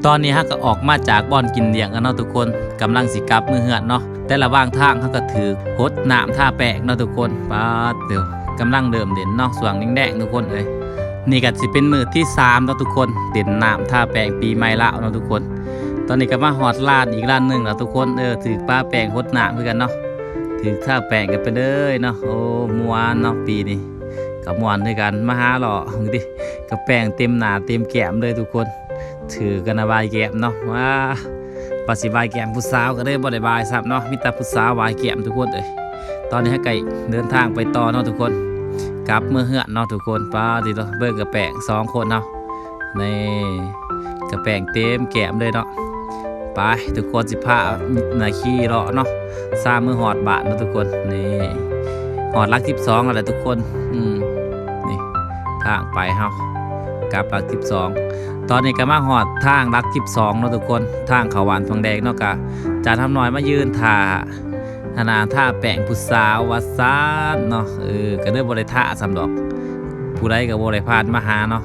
ตอนนี้ฮะก็ออกมาจากบ่อนกินเลี้ยงกันเนาะทุกคนกำลังสิกลับมือเหือนเนาะแต่ระหว่างทางเขาก็ถือหดน้ำท่าแปะเนาะทุกคนป้าเดี๋ยวกำลังเดิมเด่นเนาะสว่างแดงๆทุกคนเอ้ยนี่ก็สิเป็นมือที่3เนาะทุกคนเด่นน้ำท่าแปะปีใหม่ละเนาะทุกคนตอนนี้ก็มาฮอดลานอีกลานหนึ่งแล้วทุกคนถือป้าแปะหดน้ำเหมือนกันเนาะถือท่าแปะกันไปเลยเนาะโอ้มวนเนาะปีนี้กับมวนด้วยกันมาหาหล่อดิกับแป้งเต็มหน้าเต็มแก้มเลยทุกคนถือกันนะบายแก้มเนาะว่าปัสสิบายแก้มผู้สาวก็ได้บ่ได้บายซับเนาะมีแต่ผู้สาวบายแก้มทุกคนเลยตอนนี้ให้ไก่เดินทางไปต่อเนาะทุกคนกลับเมื่อเหือนเนาะทุกคนป้าดิเนาะเบิกกระแปง2 คนเนาะนี่กระแปงเต็มแก้มเลยเนาะไปทุกคนสิพานาขี้เลาะเนาะ3มือหอดบาทเนาะทุกคนนี่หอดลัก12อะไรทุกคนนี่ทางไปเฮากลับลัก12ตอนนี้ก็มาหอดทางลัก12เนาะทุกคนทางเขาหวานฟังแดงเนาะกะจานทำน้อยมายืนท่าธนาท่าแปะงผู้สาววัดซานเนาะก็เด้อบริท่าสำดอกผู้ใดกับบริพานมาหาเนาะ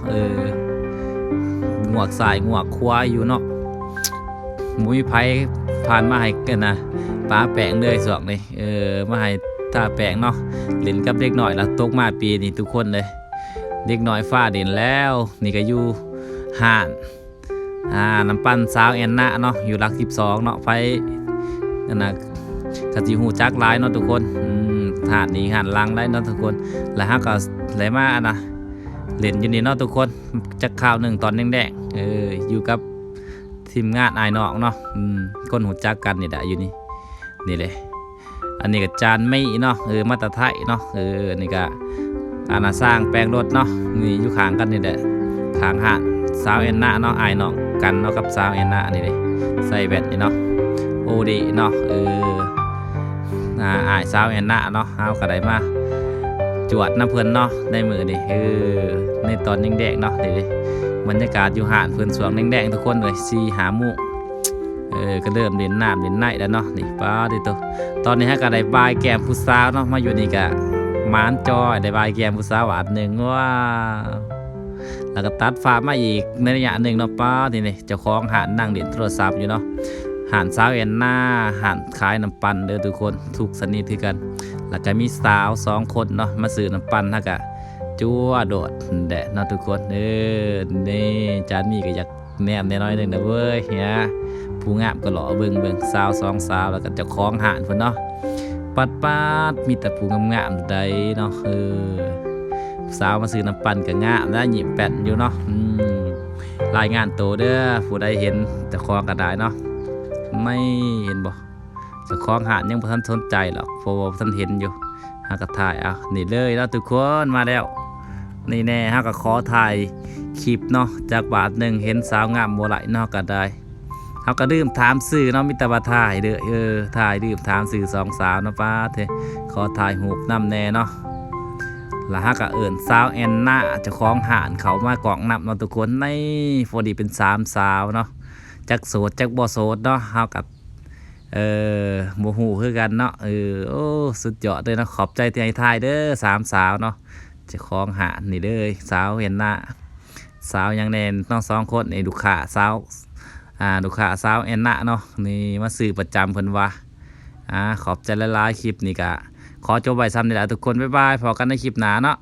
งวกสายงวกควายอยู่เนาะมุ้ยไผ่ผ่านมาให้กันนะป้าแปะงเลยสองเลยมาให้ท่าแปะงเนาะเล่นกับเด็กหน่อยแล้วตกมาปีนี้ทุกคนเลยเด็กน้อยฟ้าเด่นแล้วนี่ก็อยู่ห่านน้ำปั้นสาวแอนนาเนาะอยู่หลัก12เนาะไฟนั่นนะกะจิหูจักหลายเนาะทุกคนห่านนี้ห่านลังได้เนาะทุกคนแล้วฮะก็ไหลมานะเล่นอยู่นี่เนาะทุกคนจักข่าว1ตอนแดงๆอยู่กับทีมงานอายนอกเนาะคนหูจักกันนี่แหละอยู่นี่เลยอันนี้ก็จานไม่เนาะมาตรไทยเนาะนี่ก็อาณาสร้างแปลงรถเนาะนี่อยู่ข้างกันนี่แหละข้างห่านสาวแอนนาเนาะอายน้องกันเนาะกับสาวแอนนานี่เลยใส่แบตนี่เนาะโอดีเนาะอายสาวแอนนาเนาะเอากระไดมาจวดน้ำเพลินเนาะในมือนี่ในตอนแดงๆเนาะนี่บรรยากาศอยู่ห่านเพลินสวงแดงๆทุกคนเลย4-5 โมงก็เริ่มเด่นน้ำเด่นไนแล้วเนาะนี่ป้าดิตัวตอนนี้ฮะกระไดบายแก้มผู้สาวเนาะมาอยู่นี่กะมานจอยได้บายแก้มผู้สาวหวาน1ว้าแล้วก็ตัดฟ้ามาอีกในระยะหนึ่งเนาะป้าทีนี้เจ้าของหาดนั่งเล่นโทรศัพท์อยู่เนาะหาดสาวแอนนาหาดขายน้ำปั่นเด้อทุกคนทุกสนิทที่กันแล้วก็มีสาว2 คนเนาะมาซื้อน้ำปั่นถ้าก็จั่วโดดแดดเนาะทุกคนนี่จานมีก็อยากแนมน้อยหนึ่งนะเว้ยเฮียผู้งามก็หล่อเบิ่งสาว2 สาวแล้วก็เจ้าของหาดเพิ่นเนาะปัดมีแต่ผู้งามๆใดเนาะสาวมาซื้อน้ำปั่นกับงามแล้วหยิบแป้นอยู่เนาะรายงานโตเด้อผู้ใดเห็นจะคล้องกระไดเนาะไม่เห็นบ่จะคล้องหาดยังบ่ทันสนใจหรอกเพราะว่าท่านเห็นอยู่หากระถ่ายนี่เลยแล้วทุกคนมาแล้วนี่แน่หากระขอถ่ายคลิปเนาะจากบาทหนึ่งเห็นสาวงามบ่ไหลเนาะก็ได้เขาก็ดื่มถามสื่อเนาะมิตรบาถ่ายเด้อถ่ายดื่มถามสื่อ2 สาวเนาะป้าเถอะขอถ่ายหูปน้ำแน่เนาะแล้วฮะก็สาวแอนนาจะคล้องห่านเขามากองนับเนาะทุกคนในพอดีเป็น3 สาวเนาะจักโสดจักบ่โสดเนาะเฮากับโมหูคือกันเนาะโอ้สุดยอดเลยนะขอบใจที่ให้ทายเด้อ3 สาวเนาะจะคล้องห่านนี่เด้อสาวแอนนาสาวยังแน่นน้อง2 คนนี่ลูกค้าสาวลูกค้าสาวแอนนาเนาะนี่มาซื้อประจำเพิ่นว่าขอบใจหลายๆคลิปนี่กะขอจบไว้ซ้ำนี่แหละทุกคนบ๊ายบายพอกันในคลิปหน้าเนาะ